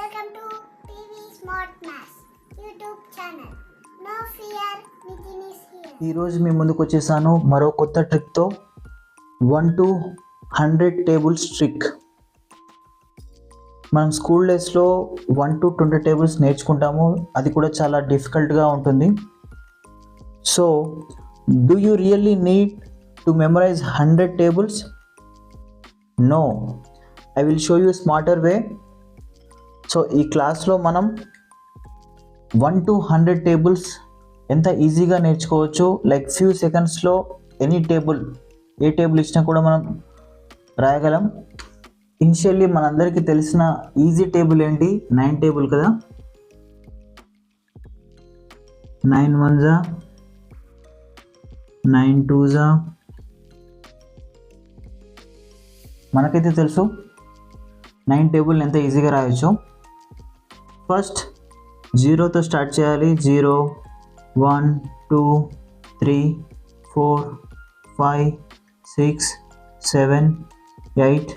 Welcome to PV Smart Maths YouTube channel. No fear, Nitin is here. ఈరోజు మీ ముందుకు వచ్చేసాను మరో కొత్త ట్రిక్తో 1 to 100 టేబుల్స్ ట్రిక్. మనం స్కూల్ డేస్లో 1 to 20 టేబుల్స్ నేర్చుకుంటాము, అది కూడా చాలా డిఫికల్ట్గా ఉంటుంది. So do you really need to memorise 100 tables? No, I will show you smarter way. So ఈ క్లాస్లో మనం 1 to 100 టేబుల్స్ ఎంత ఈజీగా నేర్చుకోవచ్చు. లైక్ ఫ్యూ సెకండ్స్లో ఎనీ టేబుల్, ఏ టేబుల్ ఇచ్చినా కూడా మనం రాయగలం. ఇనిషియల్లీ మనందరికీ తెలిసిన ఈజీ టేబుల్ ఏంటి? 9 టేబుల్ కదా. 9 1 జా 9 2 జా మనకైతే తెలుసు 9 టేబుల్ ఎంత ఈజీగా రాయొచ్చు. ఫస్ట్ 0తో స్టార్ట్ చేయాలి. 0 1 2 3 4 5 6 7 8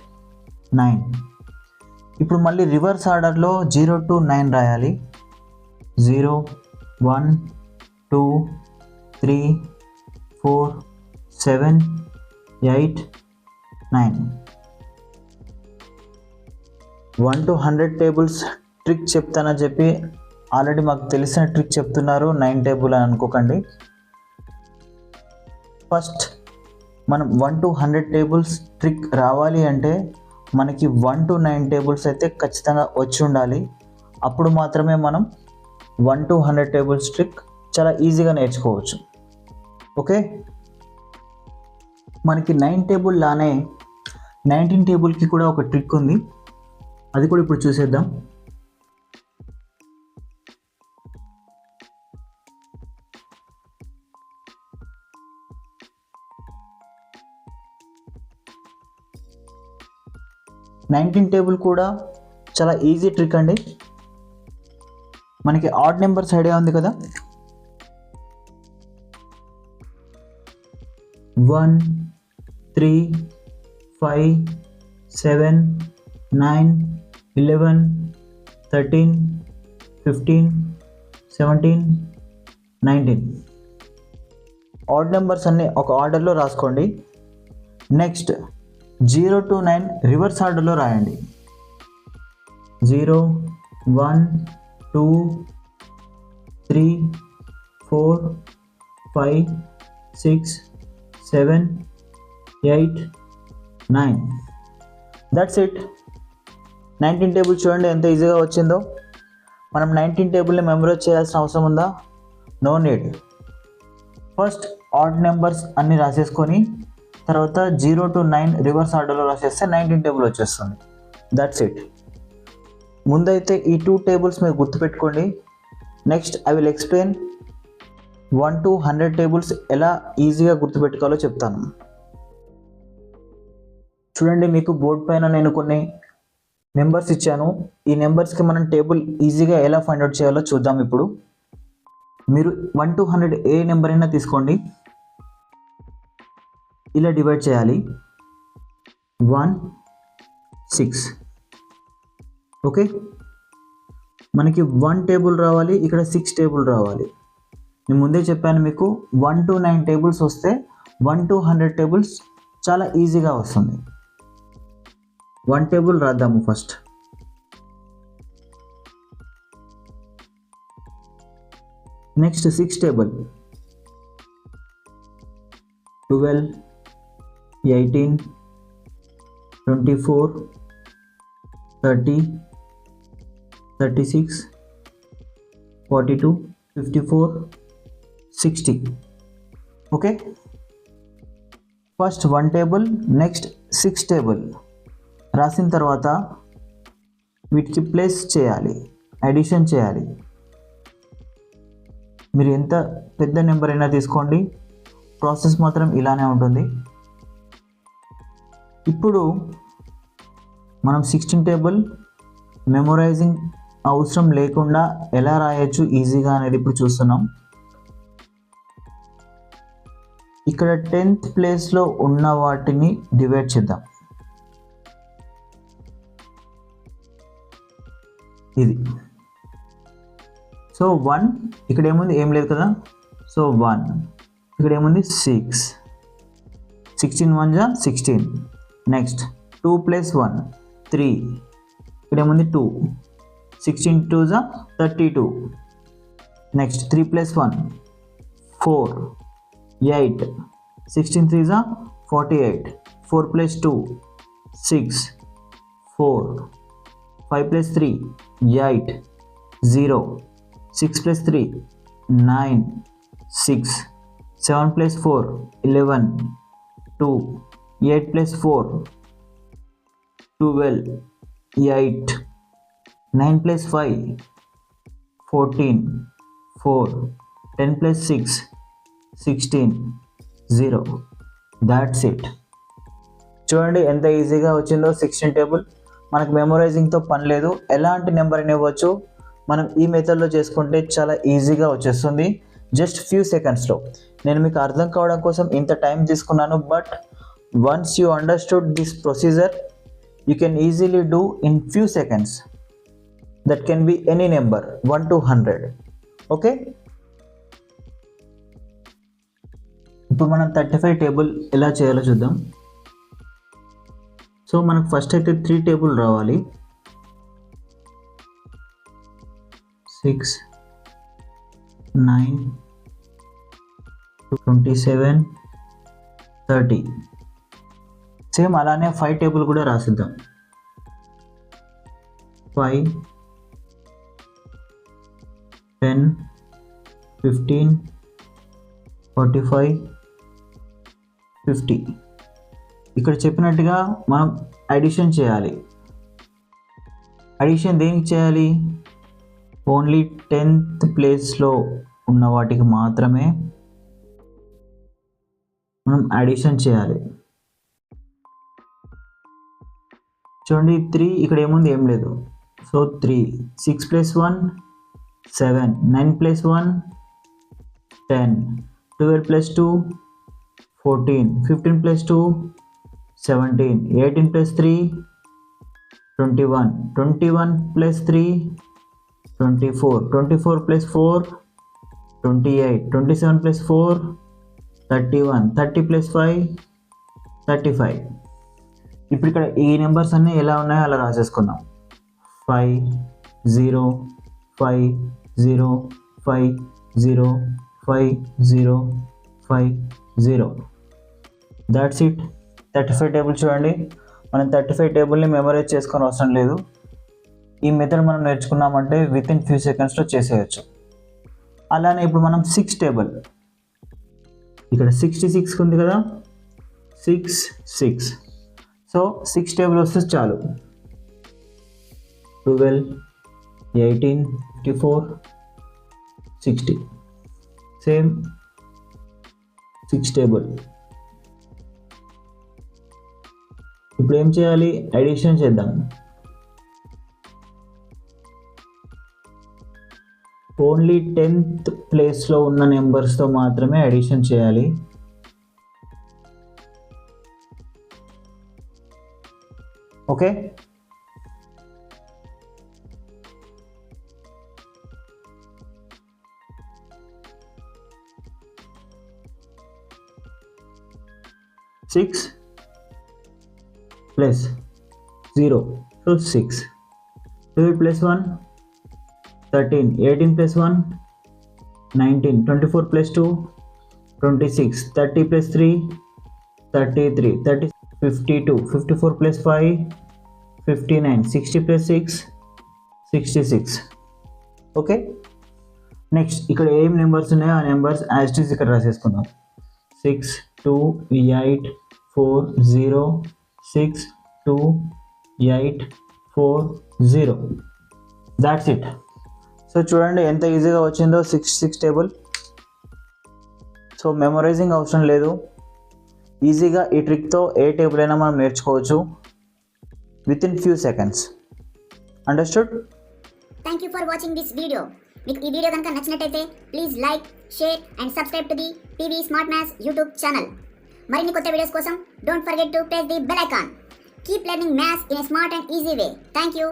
9. ఇప్పుడు మళ్ళీ రివర్స్ ఆర్డర్లో 0 to 9 రాయాలి. 0 1 2 3 4 7 8 9. 1 to 100 టేబుల్స్ ట్రిక్ చెప్తానని చెప్పి ఆల్రెడీ మాకు తెలిసిన ట్రిక్ చెప్తున్నారు, 9 టేబుల్ అని అనుకోకండి. ఫస్ట్ మనం 1 to 100 టేబుల్స్ ట్రిక్ రావాలి అంటే మనకి 1 to 9 టేబుల్స్ అయితే ఖచ్చితంగా వచ్చి ఉండాలి. అప్పుడు మాత్రమే మనం 1 to 100 టేబుల్స్ ట్రిక్ చాలా ఈజీగా నేర్చుకోవచ్చు. ఓకే, మనకి 9 టేబుల్ లానే 19 టేబుల్కి కూడా ఒక ట్రిక్ ఉంది, అది కూడా ఇప్పుడు చూసేద్దాం. నైన్టీన్ టేబుల్ కూడా చాలా ఈజీ ట్రిక్ అండి. మనకి ఆడ్ నెంబర్స్ ఐడియా ఉంది కదా. 1 3 5 7 9 11 13 15 17 19. ఆడ్ నెంబర్స్ అన్ని ఒక ఆర్డర్లో రాసుకోండి. నెక్స్ట్ 0 to 9 రివర్స్ ఆర్డర్లో రాయండి. 0 1 2 3 4 5 6 7 8 9. That's it. 19 టేబుల్ చూడండి ఎంత ఈజీగా వచ్చిందో. మనం 19 టేబుల్ని మెమరైజ్ చేయాల్సిన అవసరం ఉందా? No need. First odd numbers అన్నీ రాసేసుకొని తర్వాత 0 to 9 రివర్స్ ఆర్డర్లో రాసేస్తే 19 టేబుల్ వచ్చేస్తుంది. That's it. ముందైతే ఈ 2 టేబుల్స్ మీరు గుర్తుపెట్టుకోండి. Next I will explain 1 to 100 tables ఎలా ఈజీగా గుర్తుపెట్టుకోవాలో చెప్తాను. చూడండి, మీకు బోర్డ్ పైన నేను కొన్ని నెంబర్స్ ఇచ్చాను. ఈ నెంబర్స్కి మనం టేబుల్ ఈజీగా ఎలా ఫైండ్ అవుట్ చేయాలో చూద్దాం. ఇప్పుడు మీరు 1 to 100 ఏ నెంబర్ అయినా తీసుకోండి, ఇలా డివైడ్ చేయాలి. 1 6. ఓకే, మనకి 1 టేబుల్ రావాలి, ఇక్కడ 6 టేబుల్ రావాలి. నేను ముందే చెప్పాను మీకు 1 to 9 టేబుల్స్ వస్తే 1 to 100 టేబుల్స్ చాలా ఈజీగా వస్తుంది. 1 టేబుల్ రాద్దాము first. Next 6 table 12 18 24 30 36 42 54 60. Okay, first 1 table, next 6 table రాసిన తర్వాత వీటికి ప్లేస్ చేయాలి, అడిషన్ చేయాలి. మీరు ఎంత పెద్ద నెంబర్ అయినా తీసుకోండి, ప్రాసెస్ మాత్రం ఇలానే ఉంటుంది. ఇప్పుడు మనం 16 టేబుల్ మెమొరైజింగ్ అవసరం లేకుండా ఎలా రాయొచ్చు ఈజీగా అనేది ఇప్పుడు చూస్తున్నాం. ఇక్కడ 10th ప్లేస్లో ఉన్న వాటిని డివైడ్ చేద్దాం. ఇది. సో 1 ఇక్కడ ఏముంది, ఏం లేదు కదా. సో 1 ఇక్కడ ఏముంది, 6. 16 1 జా 16. నెక్స్ట్ 2 + 1 3. ఇక్కడ ఏముంది 2. 16 2 జా 32. నెక్స్ట్ 3 + 1 4 8. 16 3 జా 48. 4 + 2 6 4. 5 + 3 8 0. 6 + 3 9 6. 7 + 4 11 2. 8 + 4 12 8. 9 + 5 14 4. 10 + 6 16 0. That's it. చూడండి ఎంత ఈజీగా వచ్చిందో 16 టేబుల్. మనకు మెమొరైజింగ్తో పని లేదు, ఎలాంటి నెంబర్ అని ఇవ్వచ్చు. మనం ఈ మెథడ్లో చేసుకుంటే చాలా ఈజీగా వచ్చేస్తుంది, జస్ట్ ఫ్యూ సెకండ్స్లో. నేను మీకు అర్థం కావడం కోసం ఇంత టైం తీసుకున్నాను, but once you understood this procedure you can easily do in few seconds. That can be any number 1 to 100. Okay, ఇప్పుడు మనం 35 టేబుల్ ఎలా చేయాలో చూద్దాం. సో మనకు ఫస్ట్ అయితే 3 టేబుల్ రావాలి. 6 9 27 30. సేమ్ అలానే 5 టేబుల్ కూడా రాసిద్దాం. 5 10 15 45 50. ఇక్కడ చెప్పినట్టుగా మనం అడిషన్ చేయాలి. అడిషన్ దేనికి చేయాలి, ఓన్లీ 10th ప్లేస్లో ఉన్న వాటికి మాత్రమే మనం అడిషన్ చేయాలి. చూడండి 3 ఇక్కడ ఏముంది, ఏం లేదు. సో 3. 6 + 1 7. 9 + 1 10. 12 + 2 14. 15 + 2 17. 18 + 3 21. 21 + 3 24. 24 + 4 28. 27 + 4 31. 30 + 5 35. ఇప్పుడు ఇక్కడ ఈ నెంబర్స్ అన్నీ ఎలా ఉన్నాయో అలా రాసేసుకుందాం. 5 0 5 0 5 0 5 0 5 0. That's it. 35 టేబుల్ చూడండి. మనం 35 టేబుల్ని మెమరైజ్ చేసుకొని అవసరం లేదు. ఈ మెథడ్ మనం నేర్చుకున్నామంటే విత్ ఇన్ ఫ్యూ సెకండ్స్లో చేసేయచ్చు. అలానే ఇప్పుడు మనం 6 టేబుల్, ఇక్కడ 66 ఉంది కదా, 6 6. సో 6 టేబుల్ వస్తే చాలు. 12 18 54 60. Same 6 table. ఇప్పుడు ఏం చేయాలి, అడిషన్ చేద్దాం. ఓన్లీ 10th ప్లేస్లో ఉన్న నెంబర్స్తో మాత్రమే అడిషన్ చేయాలి. Okay, six plus 0, so 6. 12 + 1 13. 18 + 1 19. 24 + 2 26. 30 + 3 33. 30 52. 54 + 5 59. 60 + 6 66. Okay, next ఇక్కడ ఏం నెంబర్స్ ఉన్నాయో ఆ నెంబర్స్ యాజ్ ఇట్ ఈస్ ఇక్కడ రాసేసుకుందాం. 6 2 8 4 0 6 2 8 4 0. That's it. సో చూడండి ఎంత ఈజీగా వచ్చిందో 6 టేబుల్. సో మెమరైజింగ్ అవసరం లేదు, ఈజీగా ఈ ట్రిక్తో ఏ టేబుల్ అయినా మనం నేర్చుకోవచ్చు with in few seconds. Understood? Thank you for watching this video. మీకు ఈ వీడియో కనుక నచ్చినట్టయితే please like, share and subscribe to the TV smart maths YouTube channel. మరిన్ని కొత్త వీడియోస్ కోసం don't forget to press the bell icon. Keep learning maths in a smart and easy way. Thank you.